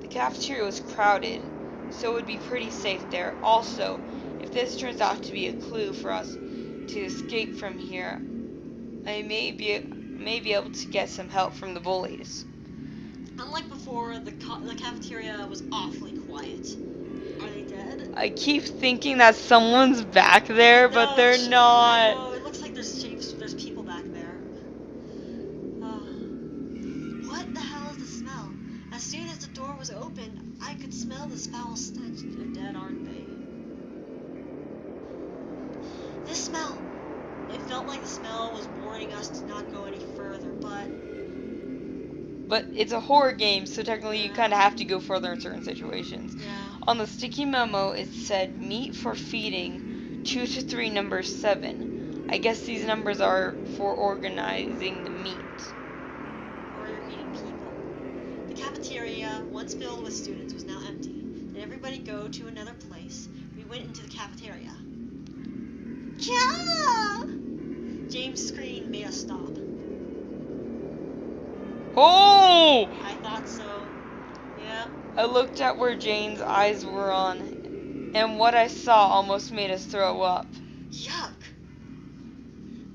The cafeteria was crowded, so it would be pretty safe there. Also, if this turns out to be a clue for us to escape from here, I may be able to get some help from the bullies. Unlike before, the cafeteria was awfully quiet. Are they dead? I keep thinking that someone's back there, but they're not. No, it looks like there's people back there. What the hell is the smell? As soon as the door was open, I could smell this foul stench. They're dead, aren't they? This smell. It felt like the smell was warning us to not go any further, But it's a horror game, so technically you kind of have to go further in certain situations. Yeah. On the sticky memo, it said meat for feeding 2 to 3 number 7. I guess these numbers are for organizing the meat. Or you're eating people. The cafeteria, once filled with students, was now empty. Did everybody go to another place? We went into the cafeteria. Yeah! James' scream made us stop. Oh! I thought so. Yeah. I looked at where Jane's eyes were on, and what I saw almost made us throw up. Yuck!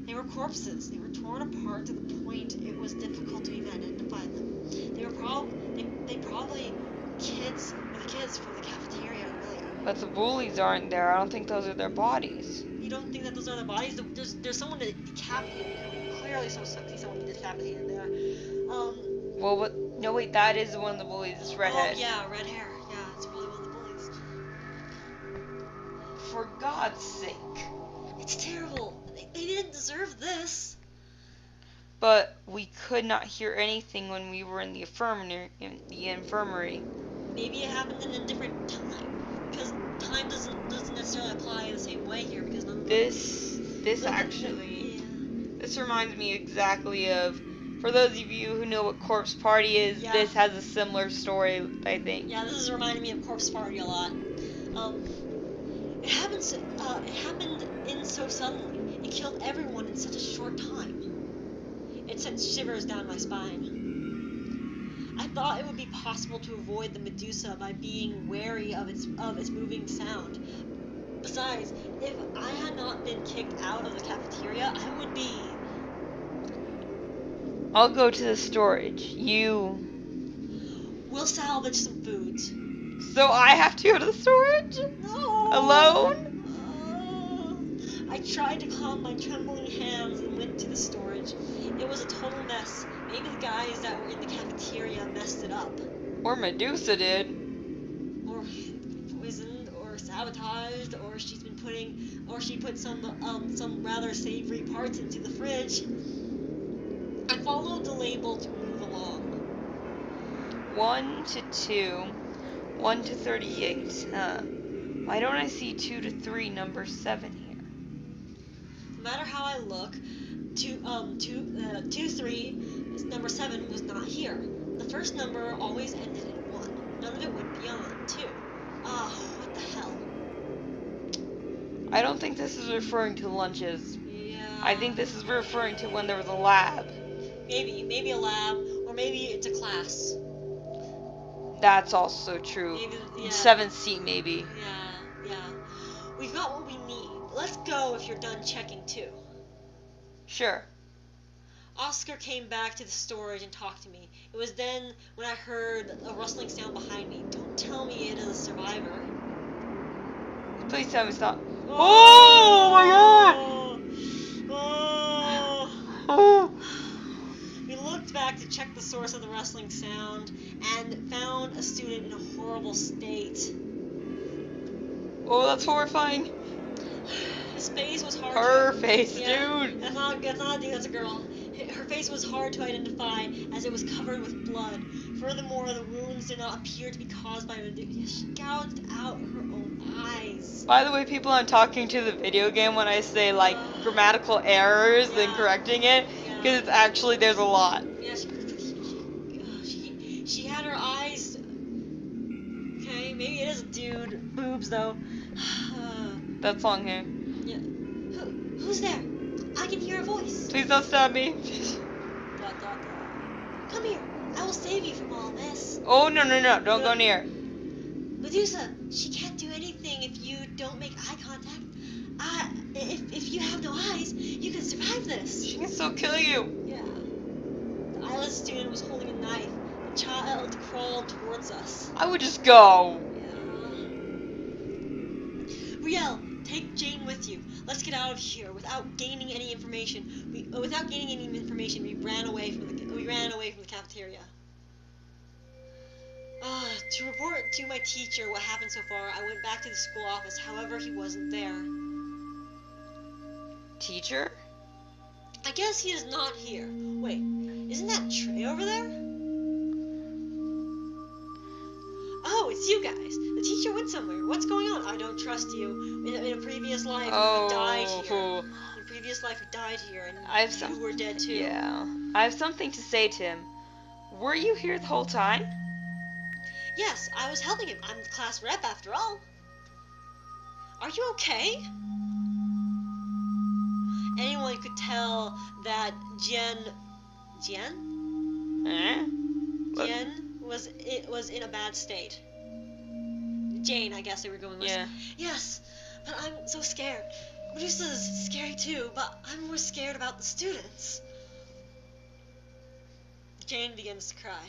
They were corpses. They were torn apart to the point it was difficult to even identify them. They were probably kids, the kids from the cafeteria earlier. But the bullies aren't there. I don't think those are their bodies. You don't think that those are their bodies? There's someone decapitated. Clearly, see someone decapitated there. Well, what? No, wait, that is one of the bullies. It's redhead. Oh yeah, red hair. Yeah, it's really one of the bullies. For God's sake. It's terrible. They didn't deserve this. But we could not hear anything when we were in the infirmary. Maybe it happened in a different time, because time doesn't necessarily apply the same way here. Because This reminds me exactly of. For those of you who know what Corpse Party is, Yeah. This has a similar story, I think. Yeah, this is reminding me of Corpse Party a lot. It happened in so suddenly. It killed everyone in such a short time. It sent shivers down my spine. I thought it would be possible to avoid the Medusa by being wary of its moving sound. Besides, if I had not been kicked out of the cafeteria, I would be. I'll go to the storage. We'll salvage some foods. So I have to go to the storage? No. Alone? I tried to calm my trembling hands and went to the storage. It was a total mess. Maybe the guys that were in the cafeteria messed it up. Or Medusa did. Or poisoned, or sabotaged, or she put some rather savory parts into the fridge. I followed the label to move along. 1 to 2. 1 to 38. Why don't I see 2 to 3 number 7 here? No matter how I look, 2 3 number 7 was not here. The first number always ended in 1. None of it went beyond 2. What the hell? I don't think this is referring to lunches. Yeah. I think this is referring to when there was a lab. Maybe a lab, or maybe it's a class. That's also true. Maybe, yeah. 7C maybe. Yeah. We've got what we need. Let's go if you're done checking too. Sure. Oscar came back to the storage and talked to me. It was then when I heard a rustling sound behind me. Don't tell me it is a survivor. Please tell me stop. Oh my god! Oh. We looked back to check the source of the rustling sound and found a student in a horrible state. Oh, that's horrifying. His face was hard. Her face, Yeah, dude. That's not a dude. That's a girl. Her face was hard to identify as it was covered with blood. Furthermore, the wounds did not appear to be caused by Medusa. She gouged out her own eyes. By the way, people, I'm talking to the video game when I say, like, grammatical errors and correcting it, because it's actually, there's a lot. Yeah, she had her eyes. Okay, maybe it is a dude. Boobs, though. That song here. Yeah. Who's there? I can hear a voice. Please don't stab me. Come here. I will save you from all this. Oh, no, don't go near. Medusa, she can't do anything if you don't make eye contact. If you have no eyes, you can survive this. She can still kill you. Yeah. The eyeless student was holding a knife. The child crawled towards us. I would just go. Riel, take Jane with you. Let's get out of here without gaining any information. We ran away from the cafeteria. To report to my teacher what happened so far, I went back to the school office. However, he wasn't there. Teacher? I guess he is not here. Wait, isn't that Trey over there? Oh, it's you guys. The teacher went somewhere. What's going on? I don't trust you. In a previous life, you died here. In a previous life, you died here, and you were dead too. Yeah. I have something to say to him. Were you here the whole time? Yes, I was helping him. I'm the class rep after all. Are you okay? Anyone could tell that Jen was in a bad state. Jane, I guess they were going with. Yeah. Yes, but I'm so scared. Medusa's scary too, but I'm more scared about the students. Jane begins to cry.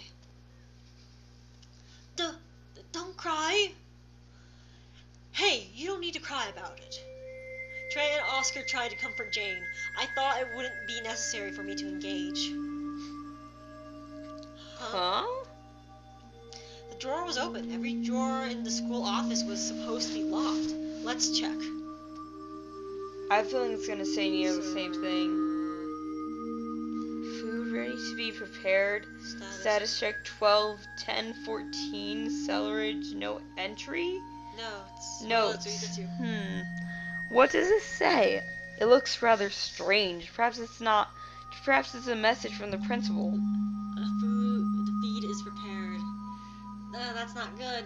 Don't cry. Hey, you don't need to cry about it. Trey and Oscar tried to comfort Jane. I thought it wouldn't be necessary for me to engage. Huh? The drawer was open. Every drawer in the school office was supposed to be locked. Let's check. I have a feeling it's gonna say near the same thing. Food ready to be prepared. Status check 12, 10, 14. Cellarage, no entry. Notes. What does it say? It looks rather strange. Perhaps it's a message from the principal. The feed is prepared. That's not good.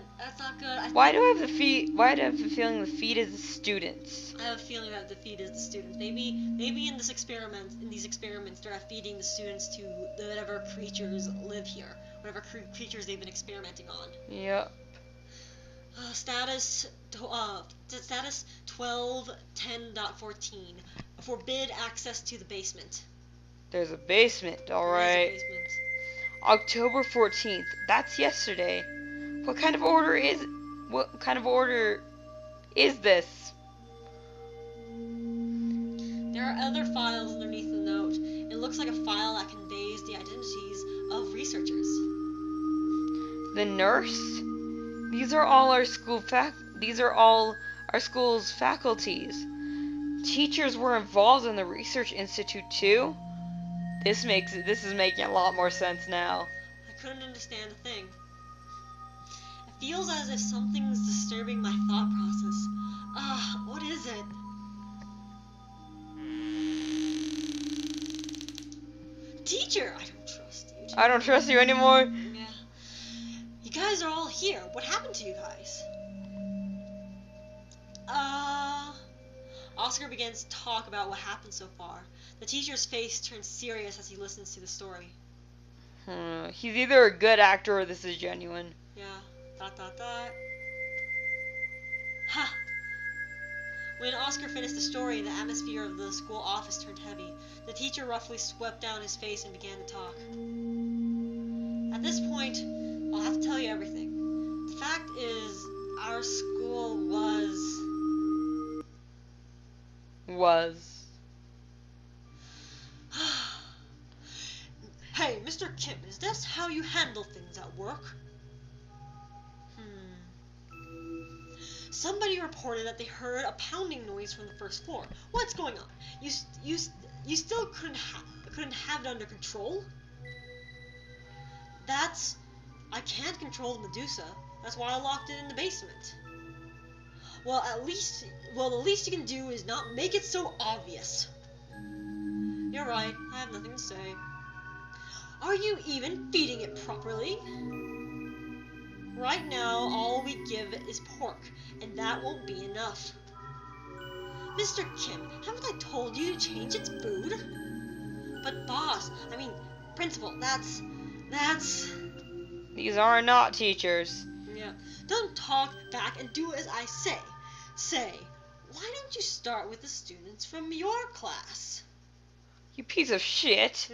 Why do I have the feeling the feed is the students? I have a feeling that the feed is the students. Maybe in these experiments, they're feeding the students to whatever creatures live here, whatever creatures they've been experimenting on. Yep. Status 1210.14. Forbid access to the basement. There's a basement, alright. October 14th. That's yesterday. What kind of order is this? There are other files underneath the note. It looks like a file that conveys the identities of researchers. The nurse? These are all our school's faculties. Teachers were involved in the research institute too. This is making a lot more sense now. I couldn't understand a thing. It feels as if something's disturbing my thought process. What is it? Teacher, I don't trust you. I don't trust you anymore. Yeah. You guys are all here. What happened to you guys? Oscar begins to talk about what happened so far. The teacher's face turns serious as he listens to the story. He's either a good actor or this is genuine. Yeah. ... Ha! When Oscar finished the story, the atmosphere of the school office turned heavy. The teacher roughly swept down his face and began to talk. At this point, I'll have to tell you everything. The fact is, our school was... Hey, Mr. Kim, is this how you handle things at work? Somebody reported that they heard a pounding noise from the first floor. What's going on? You still couldn't have it under control? I can't control the Medusa. That's why I locked it in the basement. Well, the least you can do is not make it so obvious. You're right. I have nothing to say. Are you even feeding it properly? Right now, all we give it is pork, and that won't be enough. Mr. Kim, haven't I told you to change its food? But boss, principal, That's... These are not teachers. Yeah. Don't talk back and do as I say. Say, why don't you start with the students from your class? You piece of shit.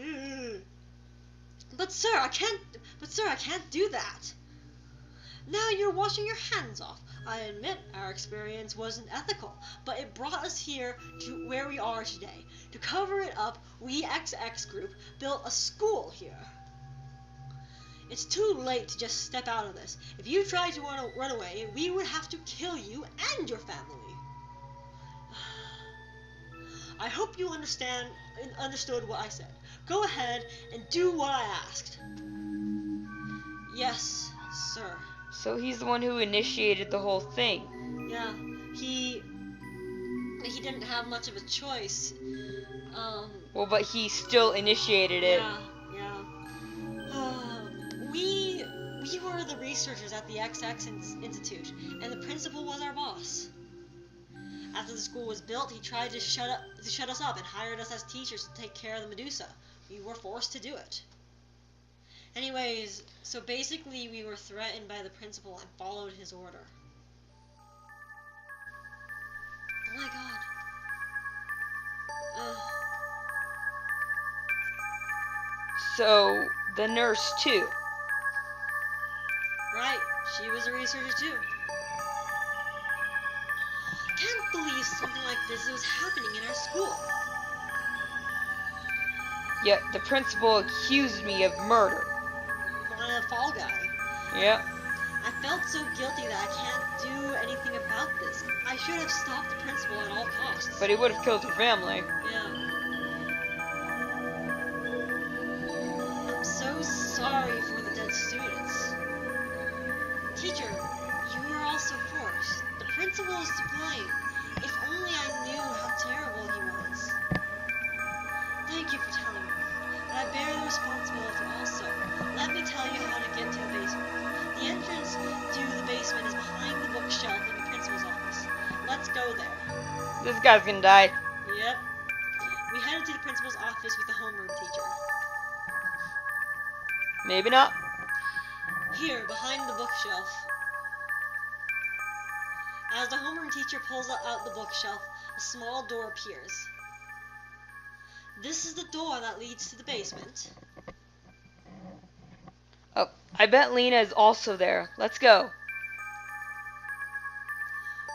But sir, I can't do that. Now you're washing your hands off. I admit our experience wasn't ethical, but it brought us here to where we are today. To cover it up, we XX group built a school here. It's too late to just step out of this. If you try to run away, we would have to kill you and your family. I hope you understood what I said. Go ahead and do what I asked. Yes, sir. So he's the one who initiated the whole thing. Yeah, he didn't have much of a choice. Well, but he still initiated it. Yeah. We were the researchers at the XX Institute, and the principal was our boss. After the school was built, he tried to shut us up and hired us as teachers to take care of the Medusa. We were forced to do it. Anyways, so basically we were threatened by the principal and followed his order. Oh my god. So, the nurse too. Right, she was a researcher too. I can't believe something like this was happening in our school. Yet the principal accused me of murder. On a fall guy. Yep. I felt so guilty that I can't do anything about this. I should have stopped the principal at all costs. But he would have killed your family. Yeah. I'm so sorry for the dead students. Teacher, you were also forced. The principal is to blame. If only I knew how terrible he was. Thank you for telling me. But I bear the responsibility also. Let me tell you how to get to the basement. The entrance to the basement is behind the bookshelf in the principal's office. Let's go there. This guy's gonna die. Yep. We headed to the principal's office with the homeroom teacher. Maybe not. Here, behind the bookshelf. As the homeroom teacher pulls out the bookshelf, a small door appears. This is the door that leads to the basement. Oh, I bet Lena is also there. Let's go.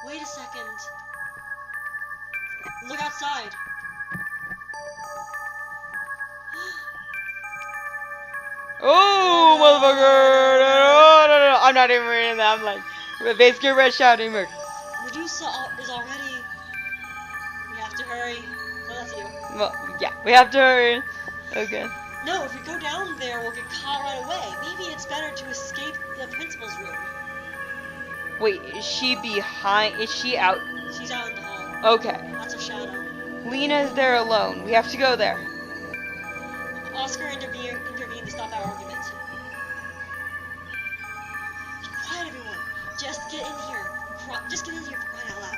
Wait a second. Look outside. Oh, motherfucker! No. I'm not even reading that. I'm like, basically red shouting murder. Medusa is already... We have to hurry. Oh, that's you. Well, yeah, we have to hurry. Okay. No, if we go down there, we'll get caught right away. Maybe it's better to escape the principal's room. Wait, is she behind? Is she out? She's out in the hall. Okay. That's her shadow. Lena's there alone. We have to go there. Oscar intervened to stop our argument. Be quiet, everyone. Just get in here. Just get in here for crying out loud.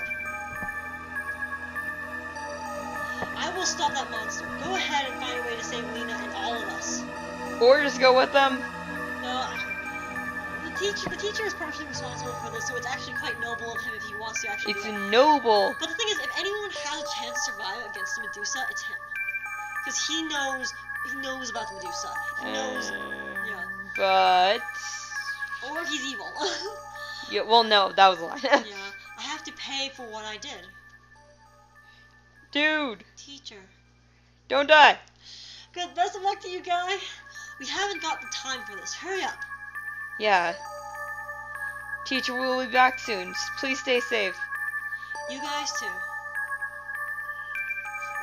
I will stop that monster. Go ahead and find a way to save Lena and all of us. Or just go with them. No, the teacher is partially responsible for this, so it's actually quite noble of him if he wants to actually It's do it. noble. But the thing is, if anyone has a chance to survive against the Medusa, it's him. Because he knows about the Medusa. He knows, yeah. But... Or he's evil. Yeah, well, no, that was a lie. Yeah, I have to pay for what I did. Dude, Teacher. don't die. Good, best of luck to you, guy. We haven't got the time for this. Hurry up. Yeah. Teacher, we'll be back soon. Just please stay safe. You guys too.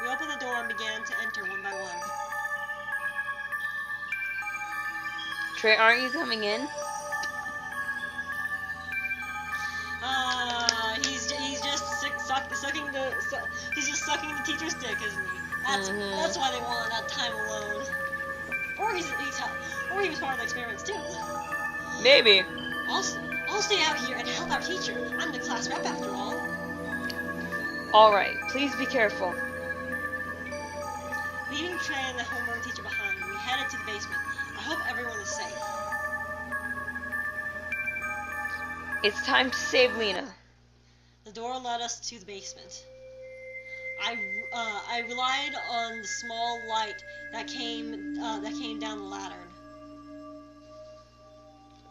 We opened the door and began to enter one by one. Trey, aren't you coming in? He's just sucking the teacher's dick, isn't he? That's why they wanted that time alone. Or he was part of the experiments too. Maybe. I'll stay out here and help our teacher. I'm the class rep after all. Alright, please be careful. Leaving Trey and the homeroom teacher behind, we headed to the basement. I hope everyone is safe. It's time to save Lena. The door led us to the basement. I relied on the small light that came down the ladder.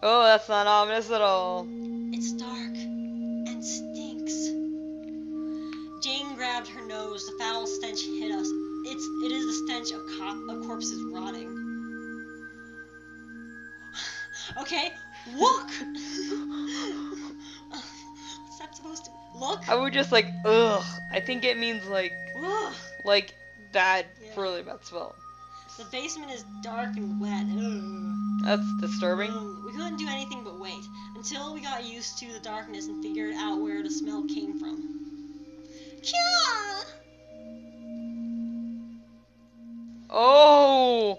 Oh, that's not ominous at all. It's dark and stinks. Jane grabbed her nose. The foul stench hit us. It is the stench of corpses rotting. Okay, look. What's that supposed to look? I would just like, ugh. I think it means like Ugh. bad, Yeah. really bad smell. The basement is dark and wet. Ugh. That's disturbing. We couldn't do anything but wait until we got used to the darkness and figured out where the smell came from. Kya! Oh!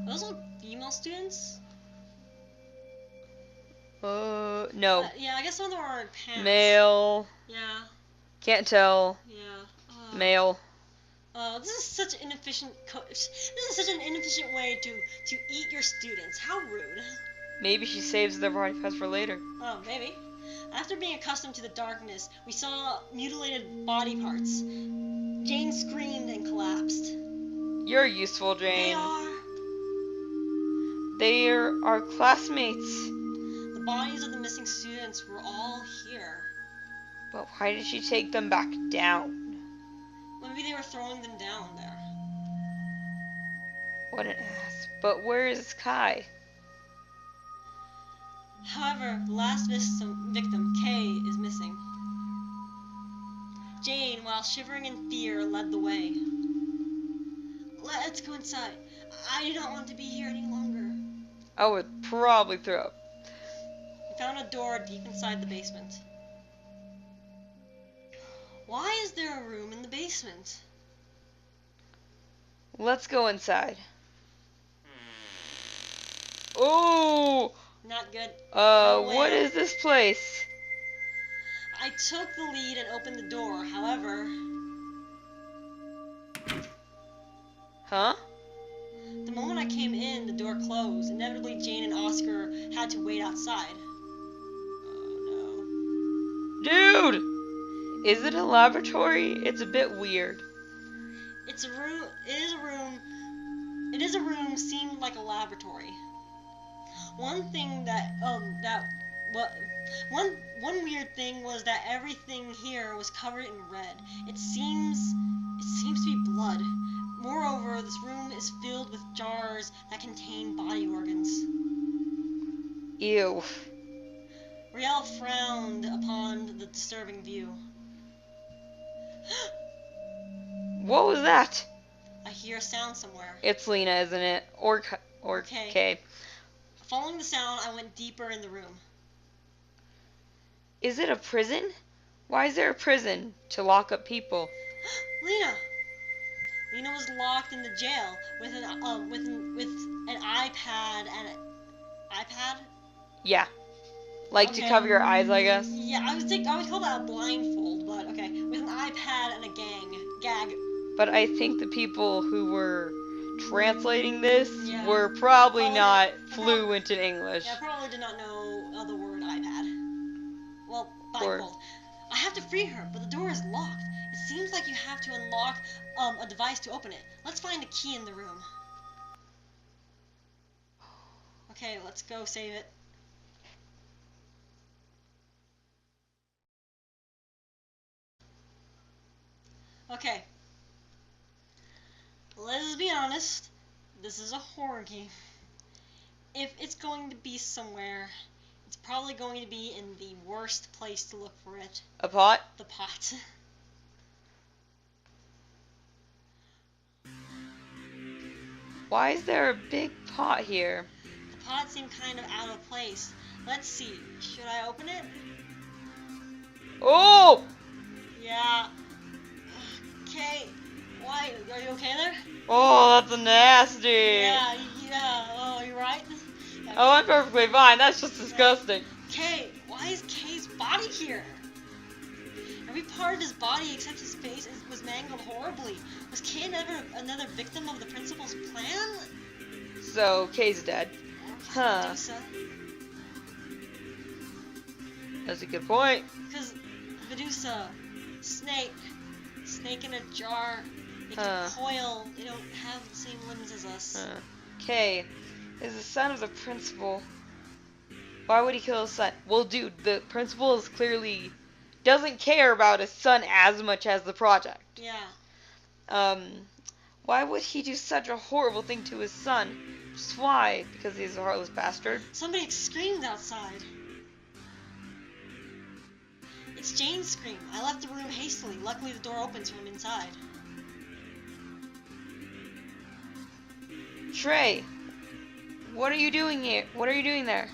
Those are female students? No. Yeah, I guess some of them are in pants. Male. Yeah. Can't tell. Yeah. Male. This is such an inefficient. This is such an inefficient way to eat your students. How rude. Maybe she saves their body parts for later. Oh, maybe. After being accustomed to the darkness, we saw mutilated body parts. Jane screamed and collapsed. You're useful, Jane. They are. They're our classmates. The bodies of the missing students were all here. But why did she take them back down? Maybe they were throwing them down there. What an ass. But where is Kai? However, the last victim, Kay, is missing. Jane, while shivering in fear, led the way. Let's go inside. I do not want to be here any longer. I would probably throw up. We found a door deep inside the basement. Why is there a room in the basement? Let's go inside. Oh! Not good. What is this place? I took the lead and opened the door. However... Huh? The moment I came in, the door closed. Inevitably, Jane and Oscar had to wait outside. Oh Dude! Is it a laboratory? It's a bit weird. no. It's a room. It is a room. It is a room seemed like a laboratory. One thing one weird thing was that everything here was covered in red. It seems to be blood. Moreover, this room is filled with jars that contain body organs. Ew. Riel frowned upon the disturbing view. What was that? I hear a sound somewhere. It's Lena, isn't it? Or Okay. Kay. Following the sound, I went deeper in the room. Is it a prison? Why is there a prison? To lock up people. Lena! Lena was locked in the jail with an iPad and iPad? Yeah. Like to Okay. cover your eyes, I guess. Yeah, I would call that a blindfold, but okay. With an iPad and a gag. But I think the people who were translating this Yeah. were probably Probably- not probably- fluent in English. Yeah, I probably did not know the word iPad. Well, Or- blindfold. I have to free her, but the door is locked. It seems like you have to unlock a device to open it. Let's find a key in the room. Okay, let's go save it. Okay. Let's be honest. This is a horror game. If it's going to be somewhere, it's probably going to be in the worst place to look for it. A pot? The pot. Why is there a big pot here? The pot seemed kind of out of place. Let's see. Should I open it? Oh! Yeah. Okay. Why? Are you okay there? Oh, that's nasty. Yeah. Oh, you right? Oh, I'm perfectly fine. That's just disgusting. Kay, why is Kay's body here? Every part of his body except his face was mangled horribly. Was Kay another victim of the principal's plan? So Kay's dead. Huh. Medusa. That's a good point. Because Medusa, snake in a jar. They can coil. They don't have the same limbs as us. Kay is the son of the principal. Why would he kill his son? Well, dude, the principal is clearly doesn't care about his son as much as the project. Yeah. Why would he do such a horrible thing to his son? Just why? Because he's a heartless bastard? Somebody screamed outside. It's Jane's scream. I left the room hastily. Luckily, the door opens from inside. Trey, what are you doing here? What are you doing there?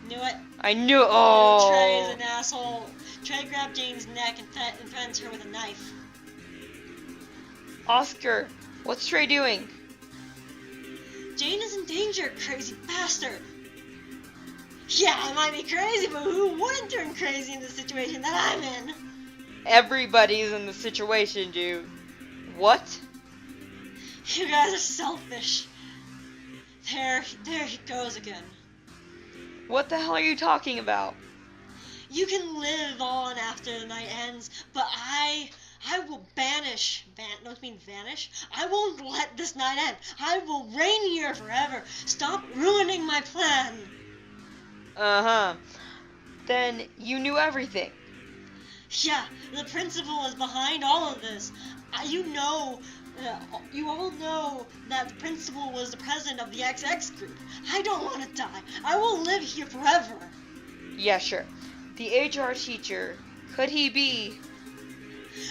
Knew it. I knew it. Oh. Trey is an asshole. Trey grabbed Jane's neck and threatens her with a knife. Oscar, what's Trey doing? Jane is in danger, crazy bastard. Yeah, I might be crazy, but who wouldn't turn crazy in the situation that I'm in? Everybody's in the situation, dude. What? You guys are selfish. There he goes again. What the hell are you talking about? You can live on after the night ends, but I will vanish. Don't you mean vanish? I won't let this night end. I will reign here forever. Stop ruining my plan. Uh-huh. Then you knew everything. Yeah, the principal is behind all of this. You all know that the principal was the president of the XX group. I don't want to die. I will live here forever. Yeah, sure. The HR teacher, could he be?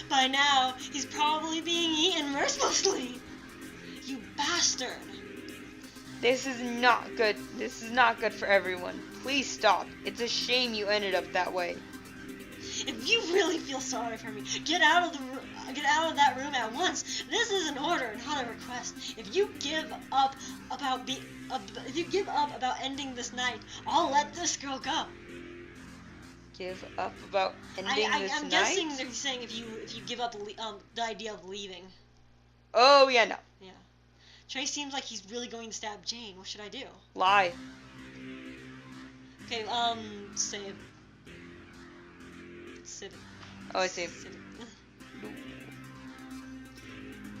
By now, he's probably being eaten mercilessly. You bastard. This is not good. This is not good for everyone. Please stop. It's a shame you ended up that way. If you really feel sorry for me, get out of that room at once. This is an order, not a request. If you give up about ending this night, I'll let this girl go. Give up about ending this night? I'm guessing they're saying if you give up the idea of leaving. Oh yeah, no. Yeah. Trey seems like he's really going to stab Jane. What should I do? Lie. Okay, save. Save. Oh, I see. Save.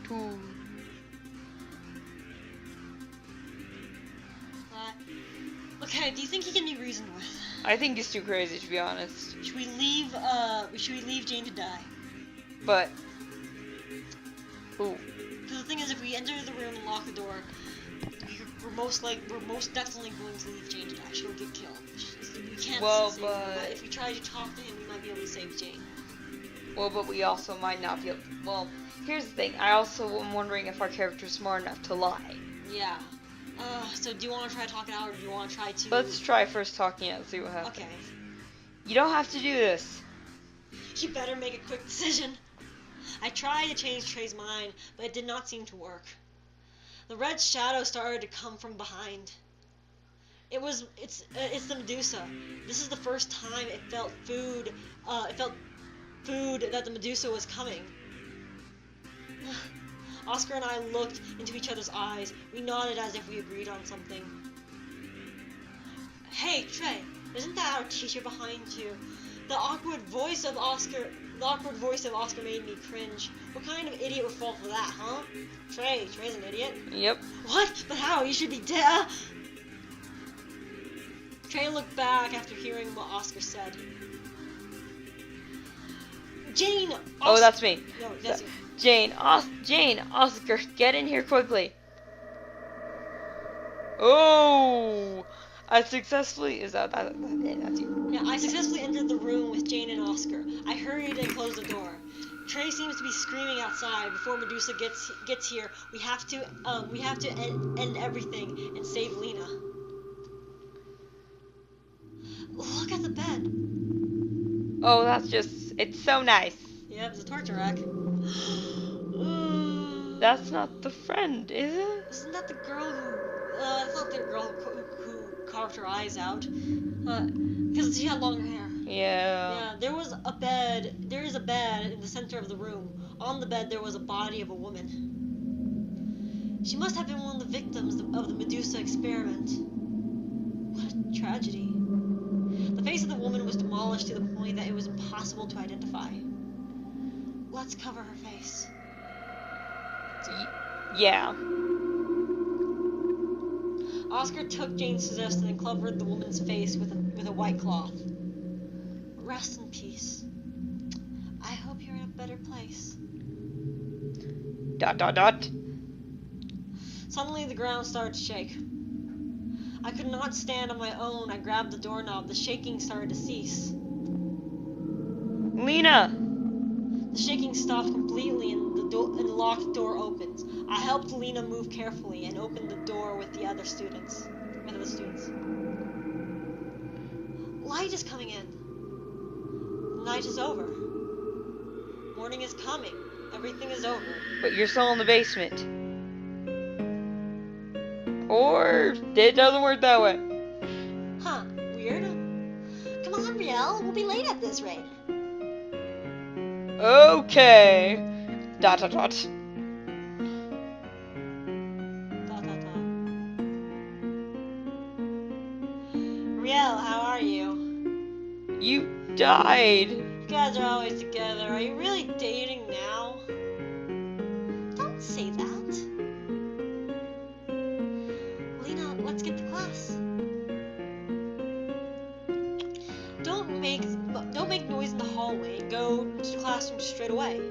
Two. Okay, do you think he can be reasoned with? I think he's too crazy, to be honest. Should we leave Jane to die? But ooh. Because the thing is, if we enter the room and lock the door, we're most definitely going to leave Jane to die. She'll get killed. We can't save her, but if we try to talk to him, we might be able to save Jane. Well, but we also might not be able. Well, here's the thing. I also am wondering if our character's smart enough to lie. Yeah. So do you want to try to talk it out, or do you want to try to... Let's try first talking it and see what happens. Okay. You don't have to do this. You better make a quick decision. I tried to change Trey's mind, but it did not seem to work. The red shadow started to come from behind. It's the Medusa. This is the first time it felt food that the Medusa was coming. Oscar and I looked into each other's eyes. We nodded as if we agreed on something. Hey, Trey, isn't that our teacher behind you? The awkward voice of Oscar made me cringe. What kind of idiot would fall for that, huh? Trey's an idiot. Yep. What? But how? You should be dead. Trey looked back after hearing what Oscar said. Jane! Oh, that's me. No, that's you. Jane, Oscar, get in here quickly. Oh! That's you. Yeah, I successfully entered the room with Jane and Oscar. I hurried and closed the door. Trey seems to be screaming outside. Before Medusa gets here, we have to end everything and save Lena. Look at the bed. Oh, it's so nice. Yeah, it's a torture rack. That's not the friend, is it? Isn't that the girl who... that's not the girl who carved her eyes out. Because she had longer hair. Yeah. Yeah, there is a bed in the center of the room. On the bed, there was a body of a woman. She must have been one of the victims of the Medusa experiment. What a tragedy. The face of the woman was demolished to the point that it was impossible to identify. Let's cover her face. Yeah. Oscar took Jane's suggestion and covered the woman's face with a white cloth. Rest in peace. I hope you're in a better place. ... Suddenly the ground started to shake. I could not stand on my own. I grabbed the doorknob. The shaking started to cease. Lena! The shaking stopped completely and the locked door opened. I helped Lena move carefully and opened the door with the other students. Light is coming in. The night is over. Morning is coming. Everything is over. But you're still in the basement. Or it doesn't work that way. Huh, weird. Come on, Riel, we'll be late at this rate. Okay. ... Riel, how are you? You died. You guys are always together. Are you really dating now? Don't say that. Lena, let's get to class. Don't make noise in the hallway. Go to the classroom straight away.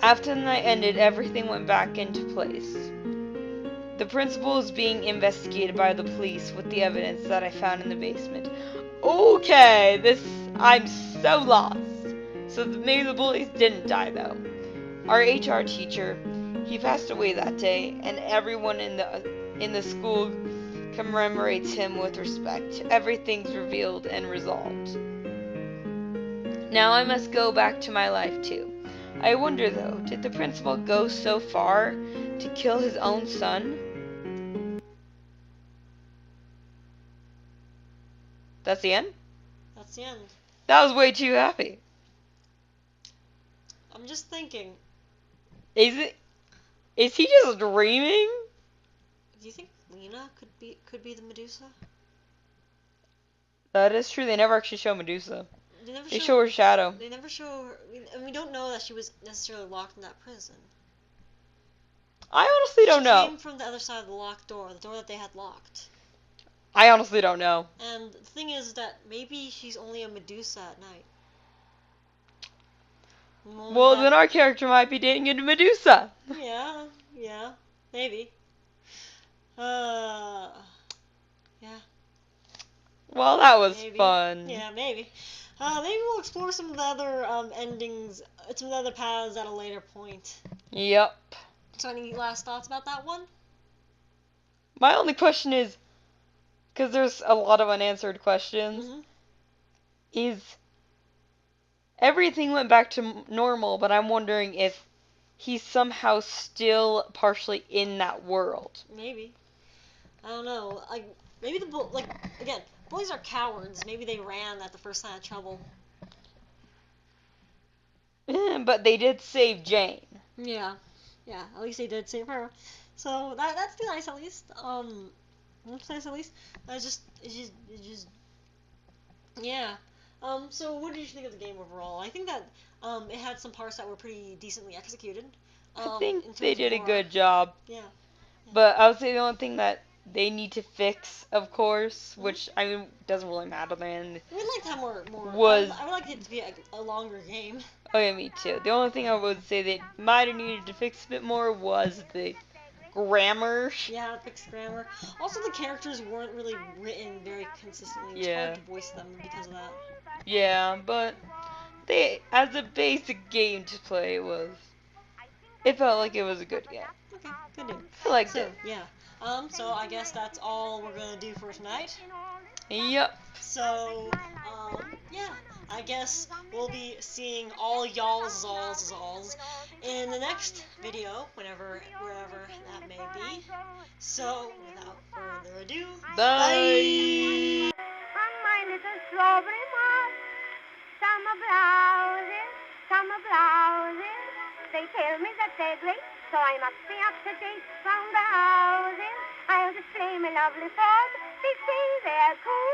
After the night ended, everything went back into place. The principal is being investigated by the police with the evidence that I found in the basement. Okay, I'm so lost. So maybe the bullies didn't die though. Our HR teacher, he passed away that day, and everyone in the school commemorates him with respect. Everything's revealed and resolved. Now I must go back to my life too. I wonder though, did the principal go so far to kill his own son? That's the end? That's the end. That was way too happy. I'm just thinking. Is he just dreaming? Do you think Lena could be the Medusa? That is true. They never actually show Medusa. They show her shadow. They never show her, and we don't know that she was necessarily locked in that prison. I honestly don't know. She came from the other side of the locked door, the door that they had locked. I honestly don't know. And the thing is that maybe she's only a Medusa at night. Well, then our character might be dating into Medusa. Yeah, maybe. Yeah. Well, that was maybe. fun. Yeah, maybe. Maybe we'll explore some of the other endings, some of the other paths at a later point. Yep. So, any last thoughts about that one? My only question is, because there's a lot of unanswered questions, is everything went back to normal, but I'm wondering if he's somehow still partially in that world. Maybe. I don't know. Maybe again, bullies are cowards. Maybe they ran at the first sign of trouble. But they did save Jane. Yeah. At least they did save her. So that's nice at least. That's nice at least. It's just. Yeah. So what did you think of the game overall? I think that it had some parts that were pretty decently executed. I think they did a good job. Yeah. But I would say the only thing that they need to fix, of course, which I mean doesn't really matter then. We'd like to have more. I would like it to be a longer game. Oh yeah, me too. The only thing I would say that might have needed to fix a bit more was the grammar. Yeah, fix grammar. Also, the characters weren't really written very consistently. It's hard to voice them because of that. Yeah, but as a basic game to play, it felt like it was a good game. Okay, good game. I liked it. Yeah. So I guess that's all we're gonna do for tonight. Yep. So, yeah. I guess we'll be seeing all y'all's in the next video, wherever that may be. So, without further ado, Bye. Summer blouses, they tell me that they're great, so I must be up to date from the houses. I'll display my lovely form. They say they're cool.